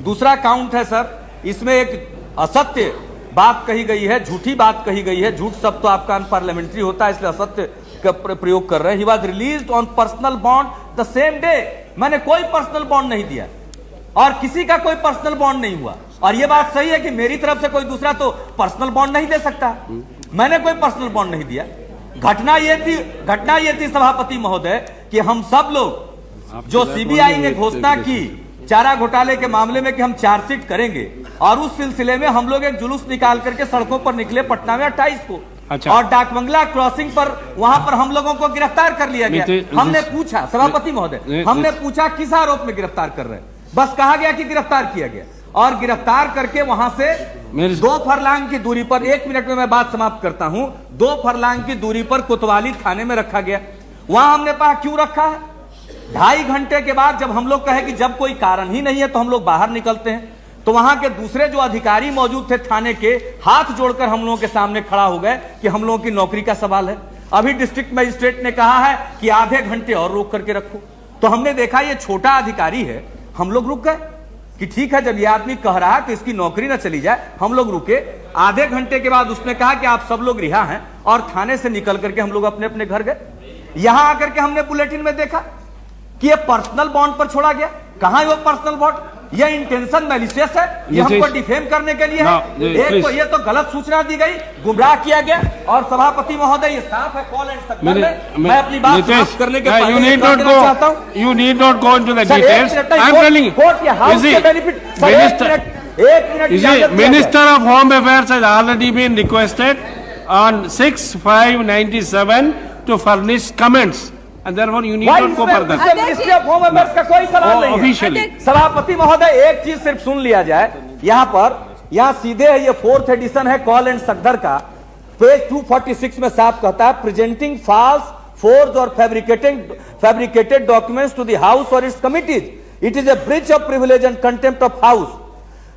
दूसरा काउंट है सर, इसमें एक असत्य बात कही गई है, झूठी बात कही गई है। झूठ सब तो आपका अनपार्लियामेंट्री होता है, इसलिए असत्य का प्रयोग कर रहे हैं। He was released on personal bond the same day. मैंने कोई पर्सनल बॉन्ड नहीं दिया और किसी का कोई पर्सनल बॉन्ड नहीं हुआ। और यह बात सही है कि मेरी तरफ से कोई दूसरा तो पर्सनल बॉन्ड नहीं दे सकता। मैंने कोई पर्सनल बॉन्ड नहीं दिया। घटना ये थी सभापति महोदय कि हम सब लोग जो सीबीआई ने घोषणा की चारा घोटाले के मामले में कि हम चार्जशीट करेंगे, और उस सिलसिले में हम लोग एक जुलूस निकाल करके सड़कों पर निकले पटना में 28 को। अच्छा। और डाकबंगला क्रॉसिंग पर वहां पर हम लोगों को गिरफ्तार कर लिया गया। हमने पूछा, सभापति महोदय, हमने पूछा किस आरोप में गिरफ्तार कर रहे हैं, बस कहा गया कि गिरफ्तार किया गया। और गिरफ्तार करके वहां से 2 फरलांग की दूरी पर, 1 मिनट में मैं बात समाप्त करता हूं, 2 फरलांग की दूरी पर कोतवाली थाने में रखा गया। वहां हमने कहा क्यों रखा है? 2.5 घंटे के बाद जब हम लोग कहे कि जब कोई कारण ही नहीं है तो हम लोग बाहर निकलते हैं, तो वहां के दूसरे जो अधिकारी मौजूद थे थाने के, हाथ जोड़कर हम लोगों के सामने खड़ा हो गए कि हम लोगों की नौकरी का सवाल है। अभी डिस्ट्रिक्ट मजिस्ट्रेट ने कहा है कि आधे घंटे और रोक करके रखो। तो हमने देखा ये छोटा अधिकारी है, हम लोग रुक गए कि ठीक है, जब ये आदमी कह रहा है तो इसकी नौकरी ना चली जाए। हम लोग रुके। आधे घंटे के बाद उसने कहा कि आप सब लोग रिहा हैं, और थाने से निकल करके हम लोग अपने अपने घर गए। यहां आकर के हमने बुलेटिन में देखा कि ये पर्सनल बॉन्ड पर छोड़ा गया। कहां है वो पर्सनल बॉन्ड? ये इंटेंशन मैलिशियस है, ये हमको डिफेम करने के लिए है। एक तो ये तो गलत सूचना दी गई, गुमराह किया गया। और सभापति महोदय ये साफ है कॉल एंड सक्सेस में। मैं अपनी बात समाप्त करने के पहले you need not go into the details. I am telling you, Minister of Home Affairs has already been requested on 6/5/97 to furnish comments. And therefore you need not go further. Ministry of home affairs का कोई सवाल नहीं है। Officially. सभापति महोदय एक चीज सिर्फ सुन लिया जाए, यहाँ सीधे है, ये 4th एडिशन है कॉल एंड सगदर का, पेज 246 में साफ कहता है, प्रेजेंटिंग फॉल्स, फोर्ज और fabricated documents to the house और its committees, it is a breach of privilege and contempt of house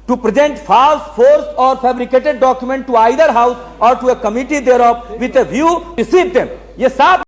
to present false, forged or fabricated document to either house or to a committee thereof with a view to receive them. ये साफ